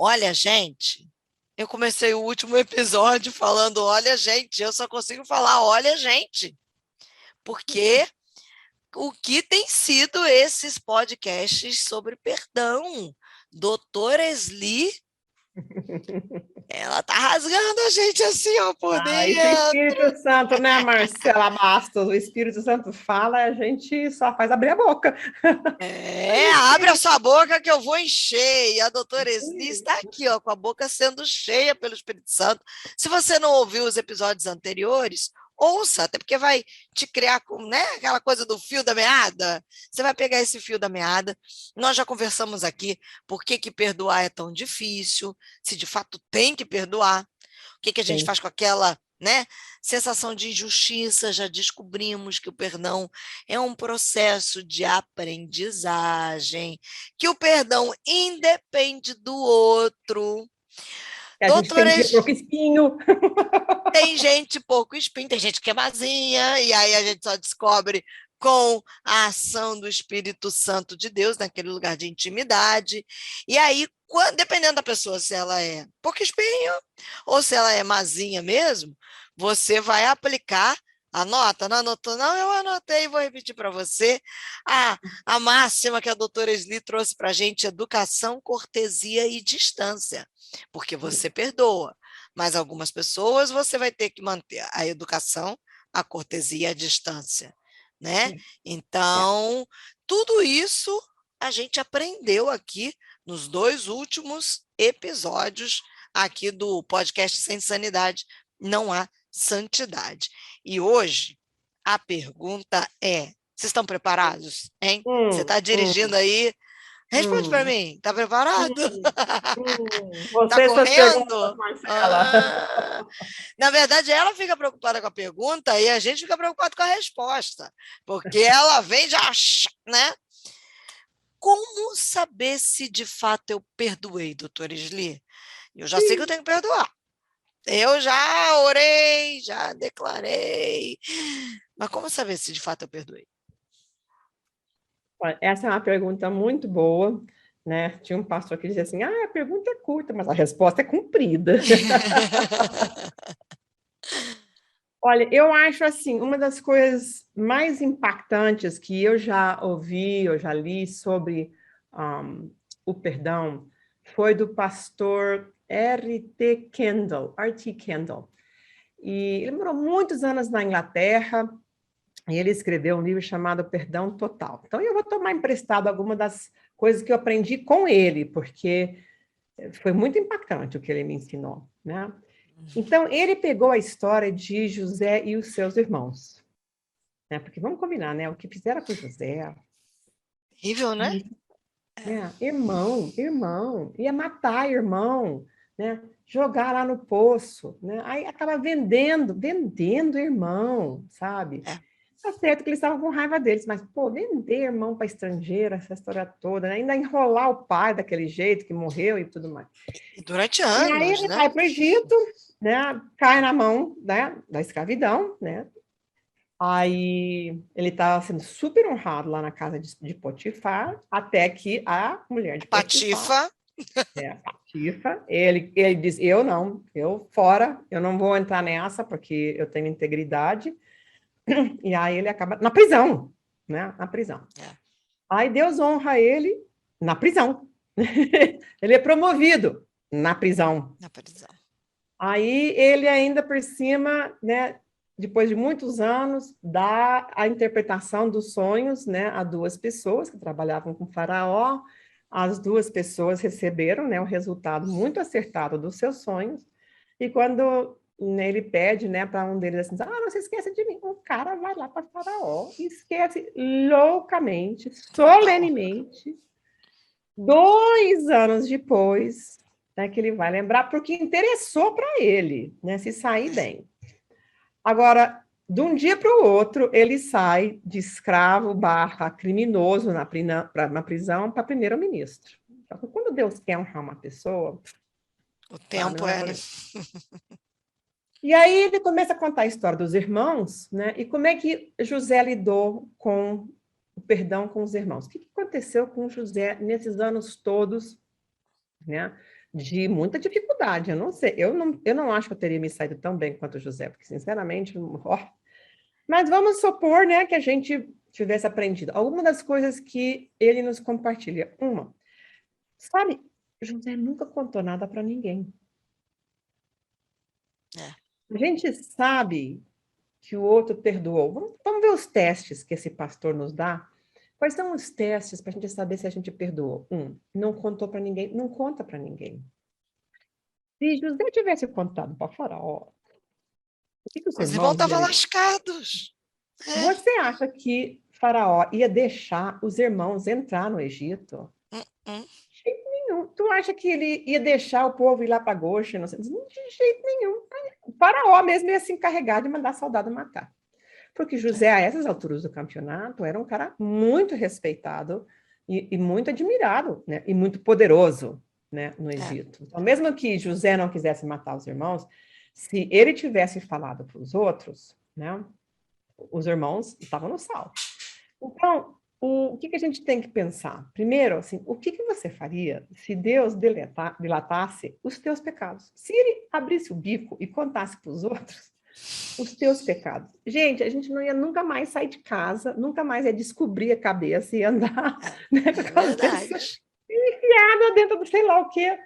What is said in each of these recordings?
Olha, gente, eu comecei o último episódio falando, olha, gente, eu só consigo falar, olha, gente, porque o que tem sido esses podcasts sobre perdão? Doutora Esli, ela tá rasgando a gente assim, ó, por Isso é dentro. Espírito Santo, né, Marcela Bastos? O Espírito Santo fala, a gente só faz abrir a boca. Abre a sua boca que eu vou encher. E a doutora Esli está aqui, ó, com a boca sendo cheia pelo Espírito Santo. Se você não ouviu os episódios anteriores, ouça, até porque vai te criar, né, aquela coisa do fio da meada. Você vai pegar esse fio da meada. Nós já conversamos aqui por que perdoar é tão difícil, se de fato tem que perdoar. O que a gente Sim. faz com aquela, né, sensação de injustiça? Já descobrimos que o perdão é um processo de aprendizagem, que o perdão independe do outro. A gente tem dia Doutoras, pouco espinho. tem gente pouco espinho, tem gente que é mazinha, e aí a gente só descobre com a ação do Espírito Santo de Deus naquele lugar de intimidade. E aí, dependendo da pessoa, se ela é pouco espinho ou se ela é mazinha mesmo, você vai aplicar. Anota, não anotou? Não, eu anotei e vou repetir para você a máxima que a doutora Esli trouxe para a gente: educação, cortesia e distância, porque você perdoa. Mas algumas pessoas você vai ter que manter a educação, a cortesia e a distância, né? É. Então, tudo isso a gente aprendeu aqui nos 2 últimos episódios aqui do podcast Sem Sanidade, não há santidade. E hoje a pergunta é: vocês estão preparados, hein? Você Hum, está hum, dirigindo aí? Responde para hum, mim, está preparado? Tá Você e suas perguntas, correndo? Marcela. Na verdade, ela fica preocupada com a pergunta e a gente fica preocupado com a resposta, porque ela vem já, né? Como saber se de fato eu perdoei, doutora Sli? Eu já sei que eu tenho que perdoar. Eu já orei, já declarei. Mas como saber se de fato eu perdoei? Olha, essa é uma pergunta muito boa, né? Tinha um pastor que dizia assim: a pergunta é curta, mas a resposta é comprida. Olha, eu acho assim, uma das coisas mais impactantes que eu já ouvi, eu já li sobre o perdão, foi do pastor R.T. Kendall. E ele morou muitos anos na Inglaterra, e ele escreveu um livro chamado Perdão Total. Então, eu vou tomar emprestado algumas das coisas que eu aprendi com ele, porque foi muito impactante o que ele me ensinou, né? Então, ele pegou a história de José e os seus irmãos, né? Porque vamos combinar, né? O que fizeram com José, Horrível, né? né? Irmão, ia matar irmão, né? Jogar lá no poço, né? Aí acaba vendendo irmão, sabe? É. Tá certo que eles estavam com raiva deles, mas, pô, vender irmão para estrangeiro, essa história toda, né? Ainda enrolar o pai daquele jeito que morreu e tudo mais. E durante E aí anos, ele né? vai para o Egito, né? Cai na mão, né? Da escravidão, né? Aí ele estava sendo super honrado lá na casa de Potifar, até que a mulher de Potifar, Patifa. Patifa, ele diz: eu não, eu fora, eu não vou entrar nessa porque eu tenho integridade. E aí ele acaba na prisão, né? Na prisão. É, Aí Deus honra ele na prisão. Ele é promovido na prisão. na prisão. Aí ele ainda por cima, né, depois de muitos anos, dá a interpretação dos sonhos, né, a duas pessoas que trabalhavam com Faraó. As duas pessoas receberam, né, o resultado muito acertado dos seus sonhos. E quando, né, ele pede, né, para um deles assim, não se esqueça de mim. O cara vai lá para Faraó e esquece loucamente, Total. solenemente. 2 anos depois, né, que ele vai lembrar, porque interessou para ele, né, se sair bem. Agora, de um dia para o outro, ele sai de escravo barra criminoso na prisão para primeiro-ministro. Então, quando Deus quer honrar uma pessoa, O sabe, tempo não é é, por né? aí. E aí ele começa a contar a história dos irmãos, né? E como é que José lidou com o perdão com os irmãos. O que aconteceu com José nesses anos todos, né? de muita dificuldade. Eu não sei, eu não acho que eu teria me saído tão bem quanto o José, porque, sinceramente, ó. Mas vamos supor, né, que a gente tivesse aprendido algumas das coisas que ele nos compartilha. Uma, sabe, José nunca contou nada para ninguém. É. A gente sabe que o outro perdoou. Vamos ver os testes que esse pastor nos dá. Quais são os testes para a gente saber se a gente perdoou? Não contou para ninguém, não conta para ninguém. Se José tivesse contado para Faraó, o que os Os irmãos irmãos estavam dele... lascados. É. Você acha que Faraó ia deixar os irmãos entrar no Egito? Hum, hum. De jeito nenhum. Tu acha que ele ia deixar o povo ir lá para Goshen? De jeito nenhum. O Faraó mesmo ia se encarregar de mandar soldado matar. Porque José, a essas alturas do campeonato, era um cara muito respeitado e muito admirado, né? E muito poderoso, né? No Egito. Então, mesmo que José não quisesse matar os irmãos, se ele tivesse falado para os outros, né? Os irmãos estavam no sal. Então, o que a gente tem que pensar? Primeiro, assim, o que você faria se Deus dilatasse os teus pecados? Se ele abrisse o bico e contasse para os outros os teus pecados. Gente, a gente não ia nunca mais sair de casa, nunca mais ia descobrir a cabeça e andar, né, com a cabeça enfiada dentro do sei lá o quê.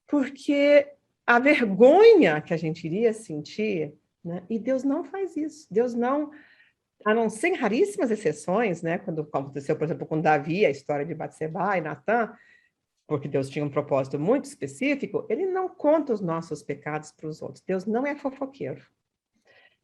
Porque a vergonha que a gente iria sentir, né? E Deus não faz isso. Deus não, a não ser em raríssimas exceções, né? Quando aconteceu, por exemplo, com Davi, a história de Batseba e Natã, porque Deus tinha um propósito muito específico, ele não conta os nossos pecados para os outros. Deus não é fofoqueiro.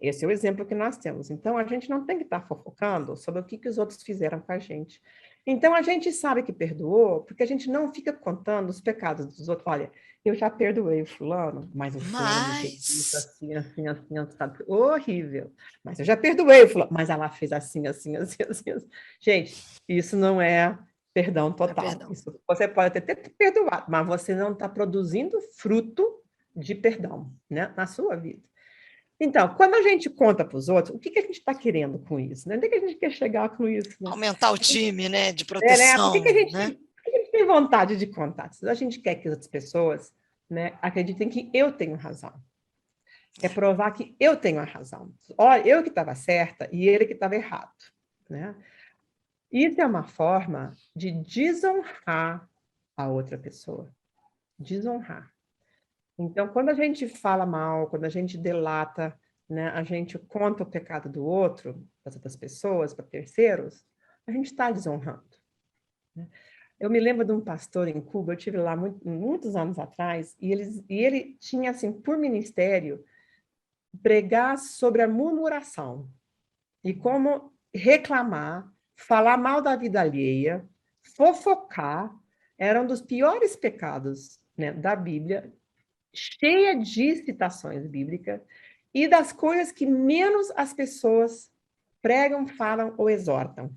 Esse é o exemplo que nós temos. Então, a gente não tem que estar fofocando sobre o que os outros fizeram com a gente. Então, a gente sabe que perdoou, porque a gente não fica contando os pecados dos outros. Olha, eu já perdoei o fulano, mas o fulano me fez isso Mas, assim, assim, assim, sabe? Horrível. Mas eu já perdoei o fulano, mas ela fez assim, assim, assim, assim. Gente, isso não é perdão total. perdão. Isso, você pode até ter perdoado, mas você não está produzindo fruto de perdão, né, na sua vida. Então, quando a gente conta para os outros, o que a gente está querendo com isso? Né? Onde é que a gente quer chegar com isso? Né? Aumentar o time, né, de Né? Por que a proteção, gente, né? por que a gente tem vontade de contar? Se a gente quer que as outras pessoas, né, acreditem que eu tenho razão. Quer provar que eu tenho a razão. Olha, eu que estava certa e ele que estava errado. Né? Isso é uma forma de desonrar a outra pessoa. Desonrar. Então, quando a gente fala mal, quando a gente delata, né, a gente conta o pecado do outro, das outras pessoas, para terceiros, a gente está desonrando. Né? Eu me lembro de um pastor em Cuba, eu tive lá muitos anos atrás, e ele tinha, assim, por ministério, pregar sobre a murmuração e como reclamar, falar mal da vida alheia, fofocar, era um dos piores pecados, né, da Bíblia, cheia de citações bíblicas e das coisas que menos as pessoas pregam, falam ou exortam,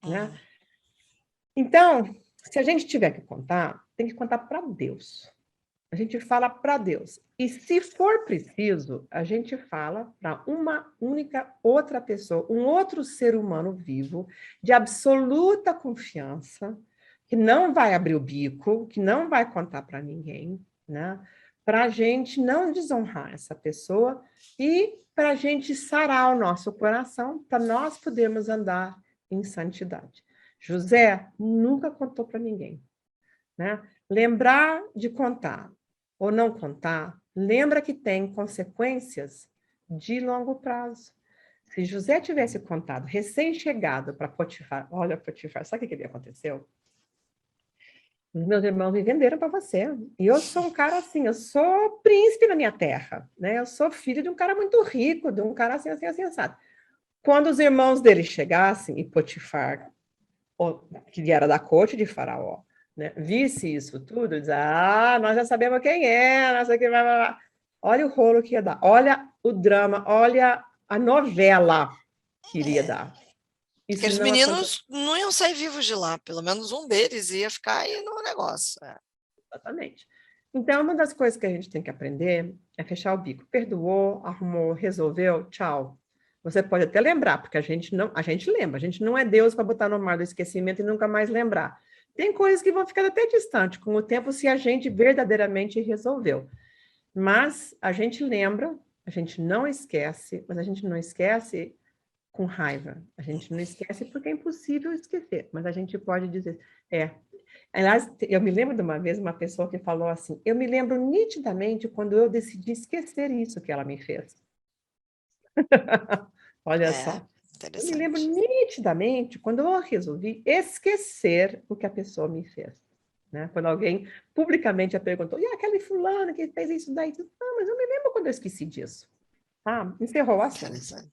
né? Então, se a gente tiver que contar, tem que contar para Deus. A gente fala para Deus. E se for preciso, a gente fala para uma única outra pessoa, um outro ser humano vivo, de absoluta confiança, que não vai abrir o bico, que não vai contar para ninguém, né? Para a gente não desonrar essa pessoa e para a gente sarar o nosso coração, para nós podermos andar em santidade. José nunca contou para ninguém, né? Lembrar de contar ou não contar, lembra que tem consequências de longo prazo. Se José tivesse contado recém-chegado para Potifar, olha, Potifar, sabe o que aconteceu? Os meus irmãos me venderam para você. E eu sou um cara assim, eu sou príncipe na minha terra, né? Eu sou filho de um cara muito rico, de um cara assim, assim, assim, assado. Quando os irmãos dele chegassem, e Potifar, que era da corte de Faraó, né, visse isso tudo, diz, nós já sabemos quem é, nós aqui, olha o rolo que ia dar, olha o drama, olha a novela que iria dar. Isso Aqueles não aconteceu. meninos não iam sair vivos de lá, pelo menos um deles ia ficar aí no negócio. Exatamente. Então, uma das coisas que a gente tem que aprender é fechar o bico. Perdoou, arrumou, resolveu, tchau. Você pode até lembrar, porque a gente lembra, a gente não é Deus para botar no mar do esquecimento e nunca mais lembrar. Tem coisas que vão ficar até distante com o tempo se a gente verdadeiramente resolveu. Mas a gente lembra, a gente não esquece, mas a gente não esquece com raiva. A gente não esquece porque é impossível esquecer, mas a gente pode dizer, é. Aliás, eu me lembro de uma vez uma pessoa que falou assim, eu me lembro nitidamente quando eu decidi esquecer isso que ela me fez. Olha só. Eu me lembro Interessante. nitidamente quando eu resolvi esquecer o que a pessoa me fez. Né? Quando alguém publicamente a perguntou, e aquele fulano que fez isso daí? Não, mas eu me lembro quando eu esqueci disso. Ah, encerrou o assunto. Interessante.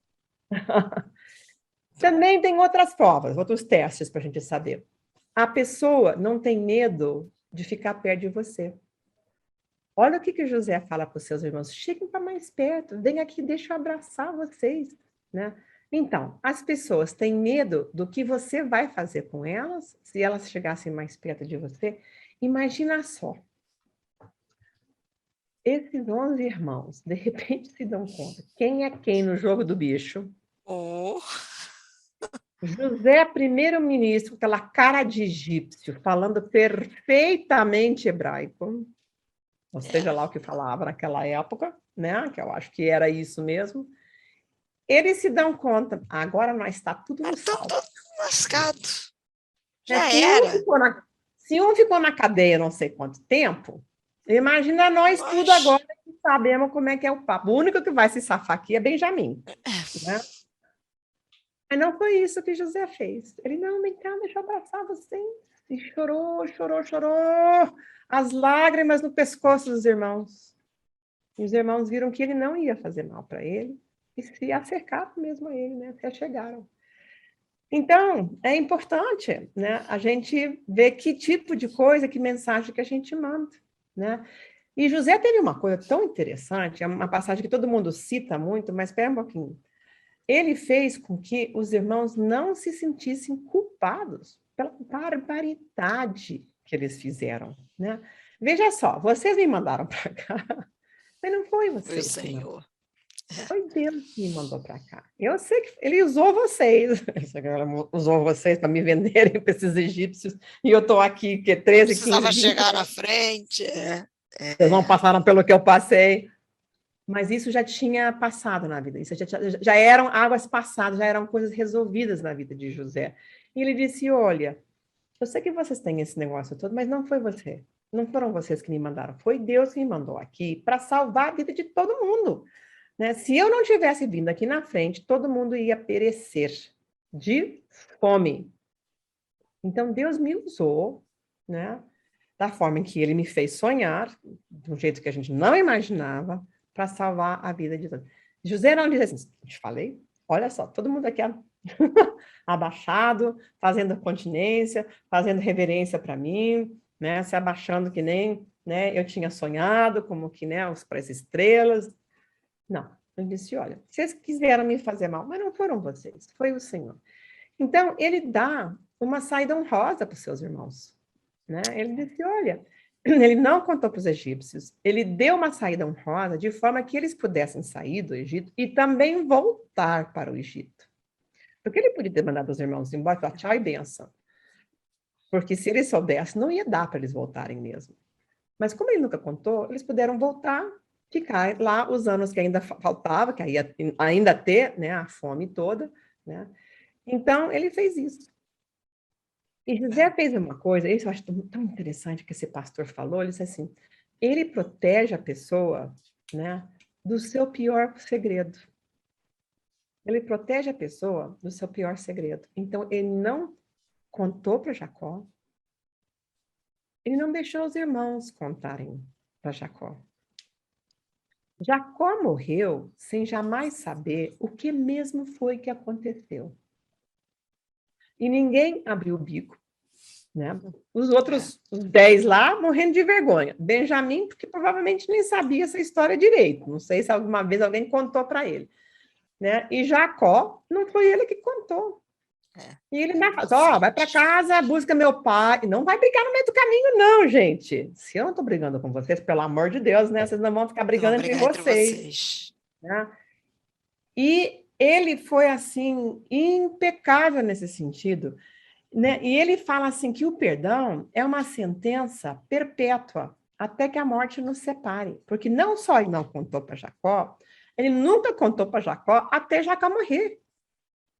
Também tem outras provas, outros testes para a gente saber. A pessoa não tem medo de ficar perto de você. Olha o que José fala para os seus irmãos. Cheguem para mais perto, vem aqui, deixa eu abraçar vocês. Né? Então, as pessoas têm medo do que você vai fazer com elas, se elas chegassem mais perto de você. Imagina só. Esses 11 irmãos, de repente, se dão conta. Quem é quem no jogo do bicho? Oh, José, primeiro-ministro, aquela cara de egípcio, falando perfeitamente hebraico, ou seja lá o que falava naquela época, né? Que eu acho que era isso mesmo. Eles se dão conta, agora nós está tudo no estão salto. todos lascados. Né? Já era. Se um ficou na cadeia não sei quanto tempo, imagina nós tudo agora que sabemos como é que é o papo. O único que vai se safar aqui é Benjamim. Né? Mas não foi isso que José fez. Ele, não, vem cá, deixa eu abraçar vocês. E chorou, chorou, chorou. As lágrimas no pescoço dos irmãos. E os irmãos viram que ele não ia fazer mal para ele. E se acercaram mesmo a ele, né? Se achegaram. Então, é importante, né? A gente ver que tipo de coisa, que mensagem que a gente manda, né? E José teve uma coisa tão interessante, é uma passagem que todo mundo cita muito, mas espera um pouquinho. Ele fez com que os irmãos não se sentissem culpados pela barbaridade que eles fizeram, né? Veja só, vocês me mandaram para cá, mas não foi Foi o vocês que mandaram. Senhor. Foi Deus que me mandou para cá. Eu sei que ele usou vocês. Ele usou vocês para me venderem para esses egípcios. E eu estou aqui, que 13, Precisava 15, 20 chegar na anos. frente. Vocês não passaram pelo que eu passei. Mas isso já tinha passado na vida. Isso já eram águas passadas, já eram coisas resolvidas na vida de José. E ele disse, olha, eu sei que vocês têm esse negócio todo, mas não foi você. Não foram vocês que me mandaram. Foi Deus que me mandou aqui para salvar a vida de todo mundo. Né? Se eu não tivesse vindo aqui na frente, todo mundo ia perecer de fome. Então, Deus me usou, né, da forma em que ele me fez sonhar, de um jeito que a gente não imaginava, para salvar a vida de todos. José não diz assim, te falei, olha só, todo mundo aqui abaixado, fazendo continência, fazendo reverência para mim, né, se abaixando que nem, né, eu tinha sonhado, como que, né, para as estrelas. Não, ele disse, olha, vocês quiseram me fazer mal, mas não foram vocês, foi o Senhor. Então, ele dá uma saída honrosa para os seus irmãos. Né? Ele disse, olha, ele não contou para os egípcios, ele deu uma saída honrosa de forma que eles pudessem sair do Egito e também voltar para o Egito. Porque ele podia ter mandado os irmãos embora e falar tchau e benção. Porque se eles soubessem, não ia dar para eles voltarem mesmo. Mas como ele nunca contou, eles puderam voltar, ficar lá os anos que ainda faltava, que ia ainda ter, né, a fome toda, né? Então, ele fez isso. E José fez uma coisa, isso eu acho tão interessante que esse pastor falou, ele disse assim, ele protege a pessoa, né, do seu pior segredo. Ele protege a pessoa do seu pior segredo. Então, ele não contou para Jacó, ele não deixou os irmãos contarem para Jacó. Jacó morreu sem jamais saber o que mesmo foi que aconteceu. E ninguém abriu o bico. Né? Os outros 10 lá morrendo de vergonha. Benjamim, porque provavelmente nem sabia essa história direito. Não sei se alguma vez alguém contou para ele. Né? E Jacó, não foi ele que contou. E ele fala, vai para casa, busca meu pai. E não vai brigar no meio do caminho, não, gente. Se eu não estou brigando com vocês, pelo amor de Deus, né? Vocês não vão ficar brigando entre vocês. Né? E ele foi, assim, impecável nesse sentido. né? E ele fala assim que o perdão é uma sentença perpétua até que a morte nos separe. Porque não só ele não contou para Jacó, ele nunca contou para Jacó até Jacó morrer,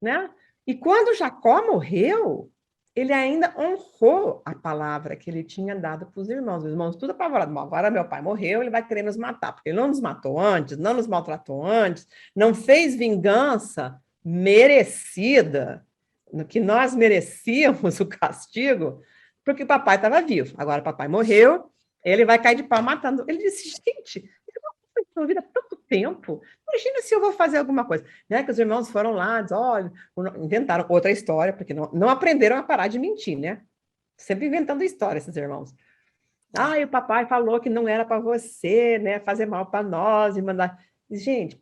né? E quando Jacó morreu, ele ainda honrou a palavra que ele tinha dado para os irmãos. Os irmãos tudo apavorados. Agora meu pai morreu, ele vai querer nos matar, porque ele não nos matou antes, não nos maltratou antes, não fez vingança merecida, no que nós merecíamos o castigo, porque o papai estava vivo. Agora o papai morreu, ele vai cair de pau matando. Ele disse, gente, eu não fui envolvida há tanto tempo. Imagina se eu vou fazer alguma coisa. Né? Que os irmãos foram lá, diz, olha, inventaram outra história, porque não aprenderam a parar de mentir, né? Sempre inventando história, esses irmãos. Ah, e o papai falou que não era para você, né, fazer mal para nós e mandar. Gente,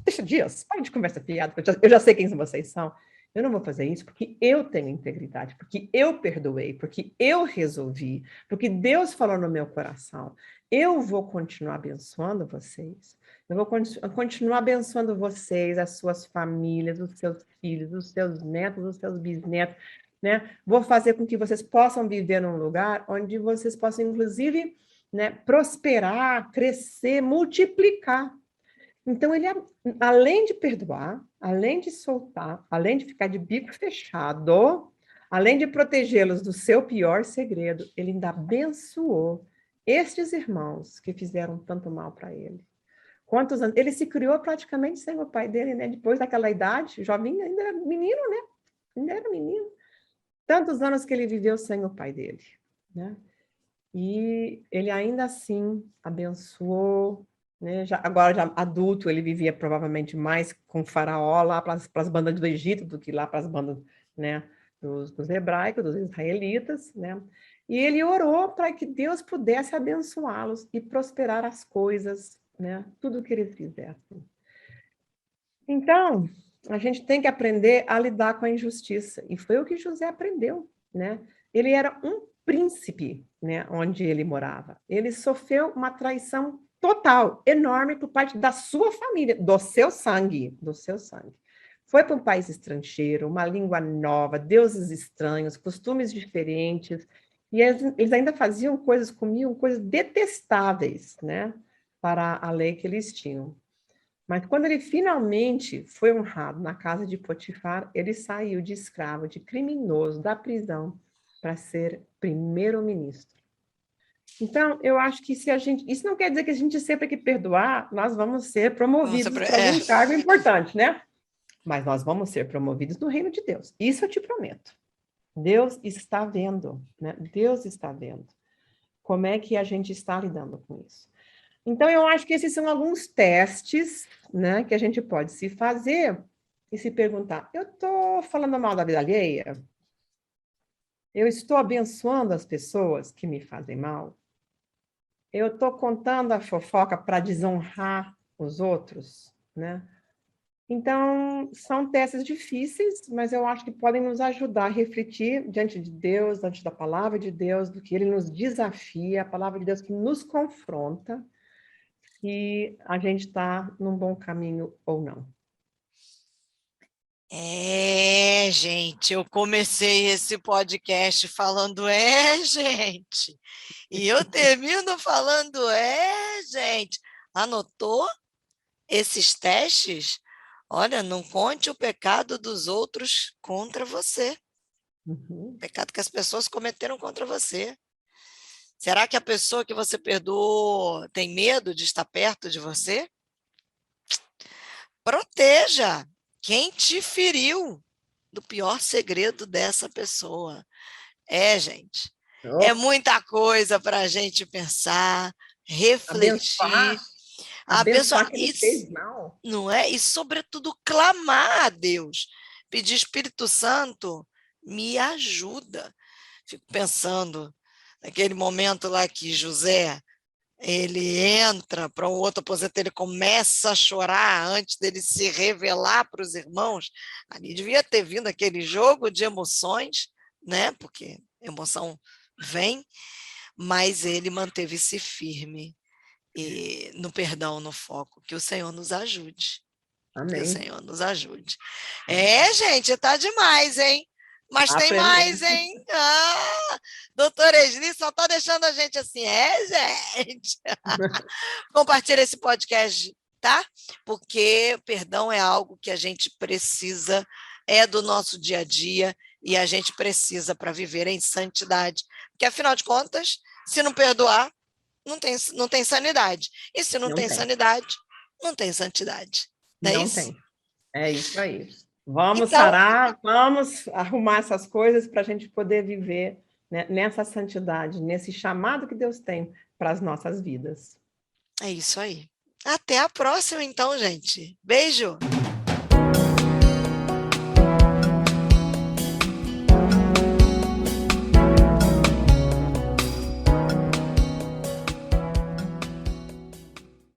deixa disso, para de conversa fiada, eu já sei quem vocês são. Eu não vou fazer isso porque eu tenho integridade, porque eu perdoei, porque eu resolvi, porque Deus falou no meu coração. Eu vou continuar abençoando vocês. Eu vou continuar abençoando vocês, as suas famílias, os seus filhos, os seus netos, os seus bisnetos, né? Vou fazer com que vocês possam viver num lugar onde vocês possam, inclusive, né, prosperar, crescer, multiplicar. Então, ele, além de perdoar, além de soltar, além de ficar de bico fechado, além de protegê-los do seu pior segredo, ele ainda abençoou estes irmãos que fizeram tanto mal para ele. Quantos anos? Ele se criou praticamente sem o pai dele, né? Depois daquela idade, jovinho, ainda era menino, né? Ainda era menino. Tantos anos que ele viveu sem o pai dele, né? E ele ainda assim abençoou, né? Agora, já adulto, ele vivia provavelmente mais com Faraó lá para as bandas do Egito do que lá para as bandas, né, dos hebraicos, dos israelitas, né? E ele orou para que Deus pudesse abençoá-los e prosperar as coisas, né? Tudo que eles fizessem. Então, a gente tem que aprender a lidar com a injustiça. E foi o que José aprendeu, né? Ele era um príncipe, né, onde ele morava. Ele sofreu uma traição total, enorme por parte da sua família, do seu sangue, do seu sangue. Foi para um país estrangeiro, uma língua nova, deuses estranhos, costumes diferentes, e eles ainda faziam coisas, comiam coisas detestáveis, né, para a lei que eles tinham. Mas quando ele finalmente foi honrado na casa de Potifar, ele saiu de escravo, de criminoso, da prisão, para ser primeiro-ministro. Então, eu acho que se a gente... Isso não quer dizer que a gente sempre que perdoar, nós vamos ser promovidos para algum cargo importante, né? Mas nós vamos ser promovidos no reino de Deus. Isso eu te prometo. Deus está vendo, né? Deus está vendo como é que a gente está lidando com isso. Então, eu acho que esses são alguns testes, né, que a gente pode se fazer e se perguntar, eu estou falando mal da vida alheia? Eu estou abençoando as pessoas que me fazem mal? Eu estou contando a fofoca para desonrar os outros, né? Então, são testes difíceis, mas eu acho que podem nos ajudar a refletir diante de Deus, diante da palavra de Deus, do que Ele nos desafia, a palavra de Deus que nos confronta, se a gente está num bom caminho ou não. Gente, eu comecei esse podcast falando, gente, e eu termino falando, gente. Anotou esses testes? Olha, não conte o pecado dos outros contra você. Uhum. O pecado que as pessoas cometeram contra você. Será que a pessoa que você perdoou tem medo de estar perto de você? Proteja quem te feriu do pior segredo dessa pessoa. Gente, é muita coisa para a gente pensar, refletir, abençoar quem e, me fez mal. não é? E, sobretudo, clamar a Deus, pedir, Espírito Santo, me ajuda. Fico pensando naquele momento lá que José, ele entra para um outro aposento, ele começa a chorar antes dele se revelar para os irmãos. Ali devia ter vindo aquele jogo de emoções, né? Porque emoção vem, mas ele manteve-se firme e no perdão, no foco. Que o Senhor nos ajude. Amém. Que o Senhor nos ajude. Gente, tá demais, hein? Mas tem mais, hein? Doutora Esli só está deixando a gente assim. Gente. Compartilha esse podcast, tá? Porque perdão é algo que a gente precisa, é do nosso dia a dia, e a gente precisa para viver em santidade. Porque, afinal de contas, se não perdoar, não tem sanidade. E se não tem sanidade, não tem santidade. Não é Não isso? tem. É isso aí. Vamos Então, parar, vamos arrumar essas coisas para a gente poder viver, né, nessa santidade, nesse chamado que Deus tem para as nossas vidas. é isso aí. Até a próxima, então, gente. Beijo!